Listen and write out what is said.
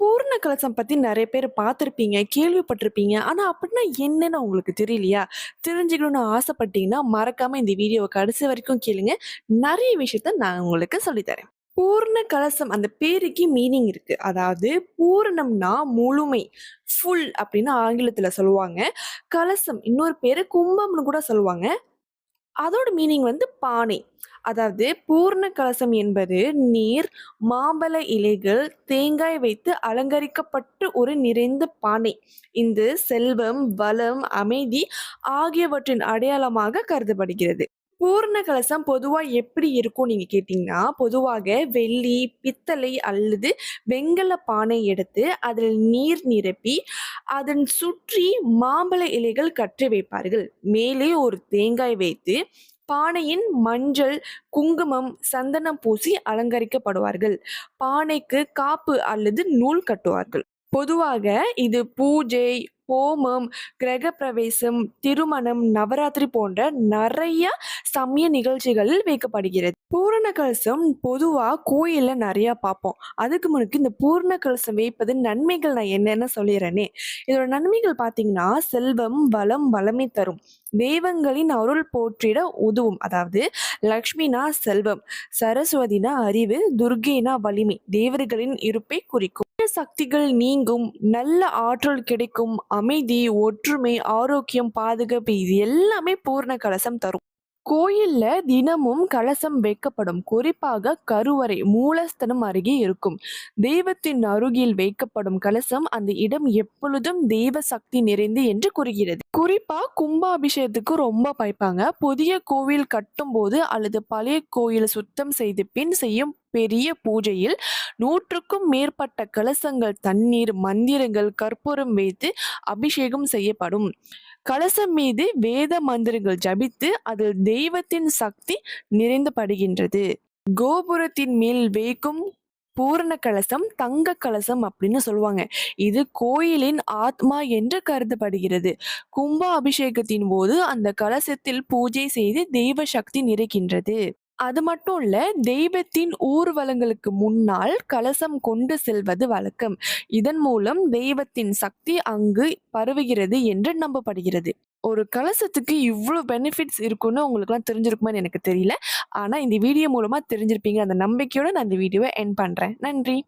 பூரண கலசம் பத்தி நெறைய பேர் பார்த்திருப்பீங்க, கேள்விப்பட்டிருப்பீங்க. ஆனா அப்படின்னா என்னன்னு உங்களுக்கு தெரியலையா? தெரிஞ்சுக்கணும்னு ஆசைப்பட்டீங்கன்னா, மறக்காம இந்த வீடியோவ கடைசி வரைக்கும் கேளுங்க. நெறைய விஷயத்த நான் உங்களுக்கு சொல்லி தரேன். பூரண கலசம் அந்த பேருக்கே மீனிங் இருக்கு. அதாவது பூரணம்னா முழுமை, ஃபுல் அப்படின்னு ஆங்கிலத்துல சொல்லுவாங்க. கலசம் இன்னொரு பேரு கும்பம்னு கூட சொல்லுவாங்க. அதோட மீனிங் பானை. அதாவது பூரண கலசம் என்பது நீர், மாம்பழ இலைகள், தேங்காய் வைத்து அலங்கரிக்கப்பட்டு ஒரு நிறைந்த பானை. இந்த செல்வம், வளம், அமைதி ஆகியவற்றின் அடையாளமாக கருதப்படுகிறது. பூரண கலசம் பொதுவா எப்படி இருக்கும் நீங்க கேட்டீங்கன்னா, பொதுவாக வெள்ளி, பித்தளை அல்லது வெண்கல பானை எடுத்து அதில் நீர் நிரப்பி, அதன் சுற்றி மாம்பழ இலைகள் கட்டி வைப்பார்கள். மேலே ஒரு தேங்காய் வைத்து, பானையின் மஞ்சள், குங்குமம், சந்தனம் பூசி அலங்கரிக்கப்படுவார்கள். பானைக்கு காப்பு அல்லது நூல் கட்டுவார்கள். பொதுவாக இது பூஜை, ஹோமம், கிரகப்பிரவேசம், திருமணம், நவராத்திரி போன்ற நெறைய சமய நிகழ்ச்சிகளில் வைக்கப்படுகிறது. பூரண கலசம் பொதுவா கோயில்ல நெறைய பார்ப்போம். அதுக்கு முன்னுக்கு இந்த பூரண கலசம் வைப்பது நன்மைகள் நான் என்னன்னு சொல்லிறேனே. இதோட நன்மைகள் பார்த்தீங்கன்னா, செல்வம், வளம், வளமை தரும். தெய்வங்களின் அருள் போற்றிட உதவும். அதாவது லக்ஷ்மினா செல்வம், சரஸ்வதினா அறிவு, துர்க்கைனா வலிமை. தேவர்களின் இருப்பை குறிக்கும். தீய சக்திகள் நீங்கும், நல்ல ஆற்றல் கிடைக்கும், அமைதி, ஒற்றுமை, ஆரோக்கியம், பாதுகாப்பு இது எல்லாமே பூரண கலசம் தரும். கோயில்ல தினமும் கலசம் வைக்கப்படும். குறிப்பாக கருவறை, மூலஸ்தனம் அருகே இருக்கும். தெய்வத்தின் அருகில் வைக்கப்படும் கலசம் அந்த இடம் எப்பொழுதும் தெய்வ சக்தி நிறைந்து என்று கூறுகிறது. குறிப்பா கும்பாபிஷேகத்துக்கு ரொம்ப பாய்ப்பாங்க. புதிய கோவில் கட்டும்போது அல்லது பழைய கோயில் சுத்தம் செய்த பின் செய்யும் பெரிய பூஜையில் 100க்கும் மேற்பட்ட கலசங்கள் தண்ணீர், மந்திரங்கள், கற்பூரம் வைத்து அபிஷேகம் செய்யப்படும். கலசம் மீது வேத மந்திரங்கள் ஜபித்து அதில் தெய்வத்தின் சக்தி நிறைந்துபடுகின்றது. கோபுரத்தின் மேல் வைக்கும் பூரண கலசம் தங்க கலசம் அப்படின்னு சொல்லுவாங்க. இது கோயிலின் ஆத்மா என்று கருதப்படுகிறது. கும்ப அபிஷேகத்தின் போது அந்த கலசத்தில் பூஜை செய்து தெய்வ சக்தி நிறைகின்றது. அது மட்டும் இல்ல, தெய்வத்தின் ஊர்வலங்களுக்கு முன்னால் கலசம் கொண்டு செல்வது வழக்கம். இதன் மூலம் தெய்வத்தின் சக்தி அங்கு பரவுகிறது என்று நம்பப்படுகிறது. ஒரு கலசத்துக்கு இவ்ளோ பெனிஃபிட்ஸ் இருக்குன்னு உங்களுக்குலாம் தெரிஞ்சிருக்குமான்னு எனக்கு தெரியல. ஆனா இந்த வீடியோ மூலமா தெரிஞ்சிருப்பீங்க அந்த நம்பிக்கையோட நான் இந்த வீடியோவ எண்ட் பண்றேன். நன்றி.